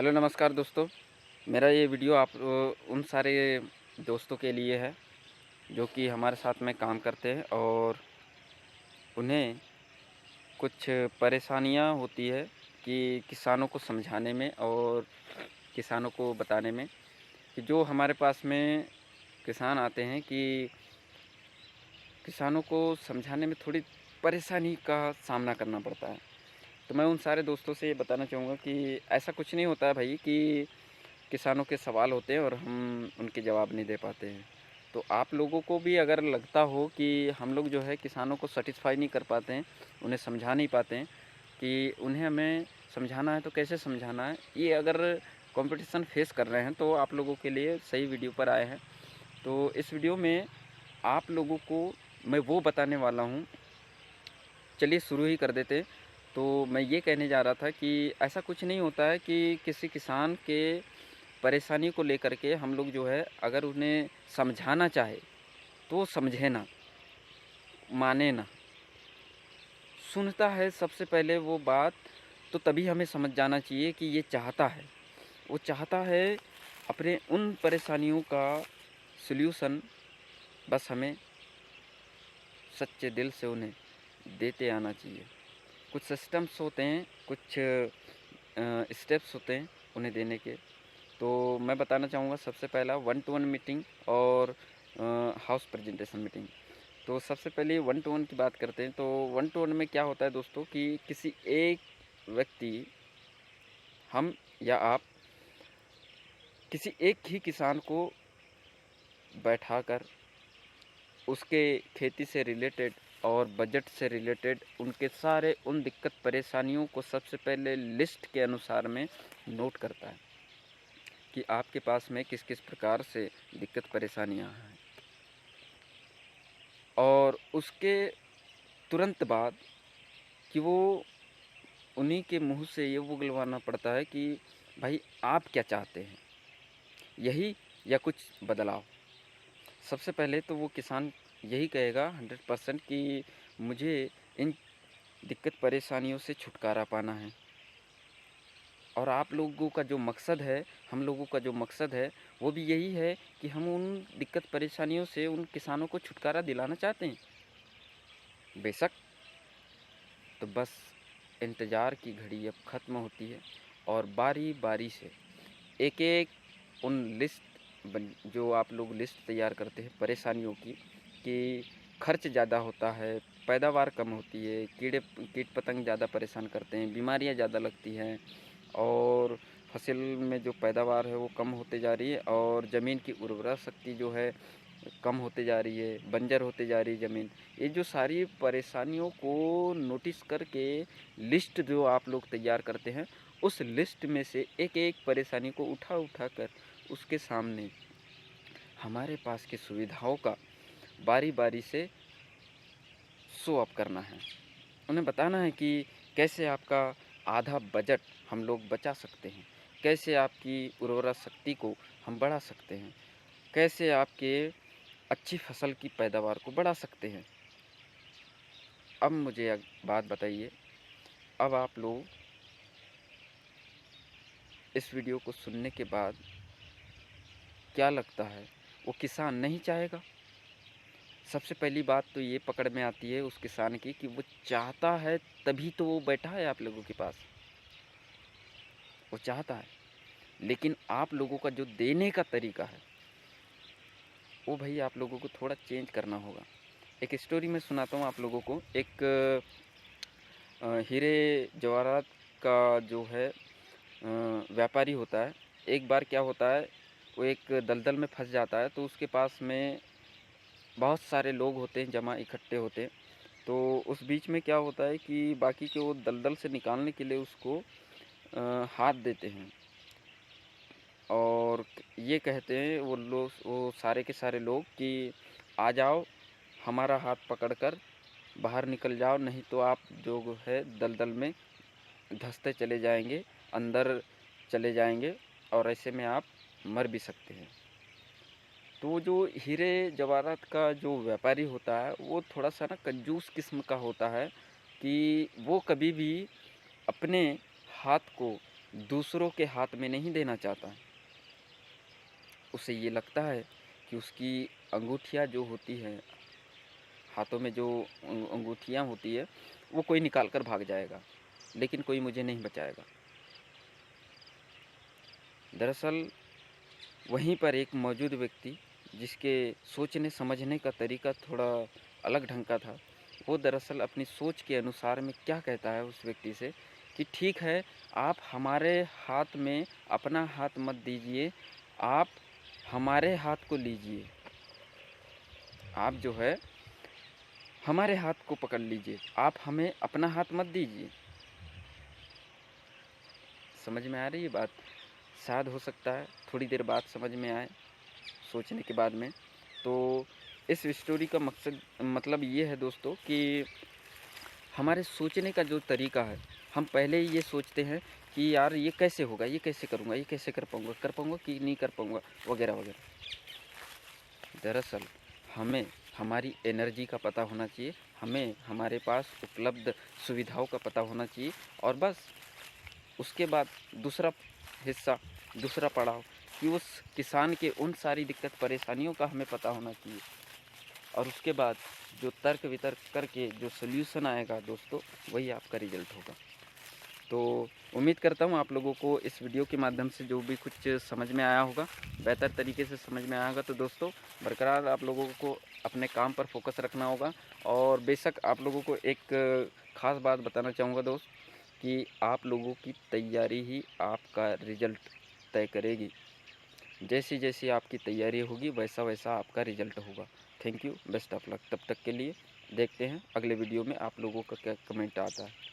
Hello नमस्कार दोस्तों। मेरा ये वीडियो आप उन सारे दोस्तों के लिए है जो कि हमारे साथ में काम करते हैं और उन्हें कुछ परेशानियां होती है कि किसानों को समझाने में और किसानों को बताने में कि जो हमारे पास में किसान आते हैं कि किसानों को समझाने में थोड़ी परेशानी का सामना करना पड़ता है। तो मैं उन सारे दोस्तों से ये बताना चाहूँगा कि ऐसा कुछ नहीं होता है भाई कि किसानों के सवाल होते हैं और हम उनके जवाब नहीं दे पाते हैं। तो आप लोगों को भी अगर लगता हो कि हम लोग जो है किसानों को सैटिस्फाई नहीं कर पाते हैं, उन्हें समझा नहीं पाते हैं कि उन्हें हमें समझाना है तो कैसे समझाना है, ये अगर कॉम्पिटिशन फेस कर रहे हैं तो आप लोगों के लिए सही वीडियो पर आए हैं। तो इस वीडियो में आप लोगों को मैं वो बताने वाला हूँ। चलिए शुरू ही कर देते हैं। तो मैं ये कहने जा रहा था कि ऐसा कुछ नहीं होता है कि किसी किसान के परेशानी को लेकर के हम लोग जो है अगर उन्हें समझाना चाहे तो वो समझे ना, माने ना, सुनता है सबसे पहले वो बात। तो तभी हमें समझ जाना चाहिए कि ये चाहता है, वो चाहता है अपने उन परेशानियों का सल्यूशन। बस हमें सच्चे दिल से उन्हें देते आना चाहिए। कुछ सिस्टम्स होते हैं, कुछ स्टेप्स होते हैं उन्हें देने के। तो मैं बताना चाहूँगा सबसे पहला वन टू वन मीटिंग और हाउस प्रेजेंटेशन मीटिंग। तो सबसे पहले वन टू वन की बात करते हैं। तो वन टू वन में क्या होता है दोस्तों कि किसी एक व्यक्ति, हम या आप, किसी एक ही किसान को बैठाकर उसके खेती से रिलेटेड और बजट से रिलेटेड उनके सारे उन दिक्कत परेशानियों को सबसे पहले लिस्ट के अनुसार में नोट करता है कि आपके पास में किस किस प्रकार से दिक्कत परेशानियां हैं। और उसके तुरंत बाद कि वो उन्हीं के मुंह से ये वो बुलवाना पड़ता है कि भाई आप क्या चाहते हैं, यही या कुछ बदलाव। सबसे पहले तो वो किसान यही कहेगा 100% कि मुझे इन दिक्कत परेशानियों से छुटकारा पाना है। और आप लोगों का जो मकसद है, हम लोगों का जो मकसद है, वो भी यही है कि हम उन दिक्कत परेशानियों से उन किसानों को छुटकारा दिलाना चाहते हैं। बेशक, तो बस इंतज़ार की घड़ी अब ख़त्म होती है और बारी बारी से एक एक उन लिस्ट जो आप लोग लिस्ट तैयार करते हैं परेशानियों की, कि खर्च ज़्यादा होता है, पैदावार कम होती है, कीट पतंग ज़्यादा परेशान करते हैं, बीमारियां ज़्यादा लगती हैं और फसल में जो पैदावार है वो कम होते जा रही है और ज़मीन की उर्वरा शक्ति जो है कम होते जा रही है, बंजर होते जा रही है ज़मीन। ये जो सारी परेशानियों को नोटिस करके लिस्ट जो आप लोग तैयार करते हैं, उस लिस्ट में से एक एक परेशानी को उठा उठा कर उसके सामने हमारे पास की सुविधाओं का बारी बारी से शो अप करना है। उन्हें बताना है कि कैसे आपका आधा बजट हम लोग बचा सकते हैं, कैसे आपकी उर्वरा शक्ति को हम बढ़ा सकते हैं, कैसे आपके अच्छी फसल की पैदावार को बढ़ा सकते हैं। अब मुझे एक बात बताइए, अब आप लोग इस वीडियो को सुनने के बाद क्या लगता है, वो किसान नहीं चाहेगा? सबसे पहली बात तो ये पकड़ में आती है उस किसान की कि वो चाहता है, तभी तो वो बैठा है आप लोगों के पास। वो चाहता है, लेकिन आप लोगों का जो देने का तरीका है वो भाई आप लोगों को थोड़ा चेंज करना होगा। एक स्टोरी मैं सुनाता हूँ आप लोगों को। एक हीरे जवाहरात का जो है व्यापारी होता है। एक बार क्या होता है, वो एक दलदल में फंस जाता है। तो उसके पास में बहुत सारे लोग होते हैं, जमा इकट्ठे होते हैं। तो उस बीच में क्या होता है कि बाकी के वो दलदल से निकालने के लिए उसको हाथ देते हैं और ये कहते हैं वो लोग, वो सारे के सारे लोग, कि आ जाओ, हमारा हाथ पकड़कर बाहर निकल जाओ, नहीं तो आप जो है दलदल में धंसते चले जाएंगे, अंदर चले जाएंगे और ऐसे में आप मर भी सकते हैं। तो जो हीरे जवाहरात का जो व्यापारी होता है वो थोड़ा सा ना कंजूस किस्म का होता है कि वो कभी भी अपने हाथ को दूसरों के हाथ में नहीं देना चाहता है। उसे ये लगता है कि उसकी अंगूठियाँ जो होती हैं, हाथों में जो अंगूठियाँ होती है, वो कोई निकाल कर भाग जाएगा, लेकिन कोई मुझे नहीं बचाएगा। दरअसल वहीं पर एक मौजूद व्यक्ति, जिसके सोचने समझने का तरीका थोड़ा अलग ढंग का था, वो दरअसल अपनी सोच के अनुसार में क्या कहता है उस व्यक्ति से कि ठीक है, आप हमारे हाथ में अपना हाथ मत दीजिए, आप हमारे हाथ को लीजिए। आप जो है हमारे हाथ को पकड़ लीजिए, आप हमें अपना हाथ मत दीजिए। समझ में आ रही है बात? शायद हो सकता है थोड़ी देर बाद समझ में आए, सोचने के बाद में। तो इस स्टोरी का मकसद मतलब ये है दोस्तों कि हमारे सोचने का जो तरीका है, हम पहले ही ये सोचते हैं कि यार ये कैसे होगा, ये कैसे करूँगा, ये कैसे कर पाऊँगा कि नहीं कर पाऊँगा, वगैरह वगैरह। दरअसल हमें हमारी एनर्जी का पता होना चाहिए, हमें हमारे पास उपलब्ध सुविधाओं का पता होना चाहिए, और बस उसके बाद दूसरा हिस्सा, दूसरा पड़ाव कि उस किसान के उन सारी दिक्कत परेशानियों का हमें पता होना चाहिए, और उसके बाद जो तर्क वितर्क करके जो सॉल्यूशन आएगा दोस्तों, वही आपका रिजल्ट होगा। तो उम्मीद करता हूँ आप लोगों को इस वीडियो के माध्यम से जो भी कुछ समझ में आया होगा, बेहतर तरीके से समझ में आया होगा। तो दोस्तों बरकरार आप लोगों को अपने काम पर फोकस रखना होगा, और बेशक आप लोगों को एक ख़ास बात बताना चाहूँगा दोस्त, कि आप लोगों की तैयारी ही आपका रिज़ल्ट तय करेगी। जैसी जैसी आपकी तैयारी होगी, वैसा वैसा आपका रिज़ल्ट होगा। Thank you, best of luck. तब तक के लिए देखते हैं अगले वीडियो में आप लोगों का क्या कमेंट आता है।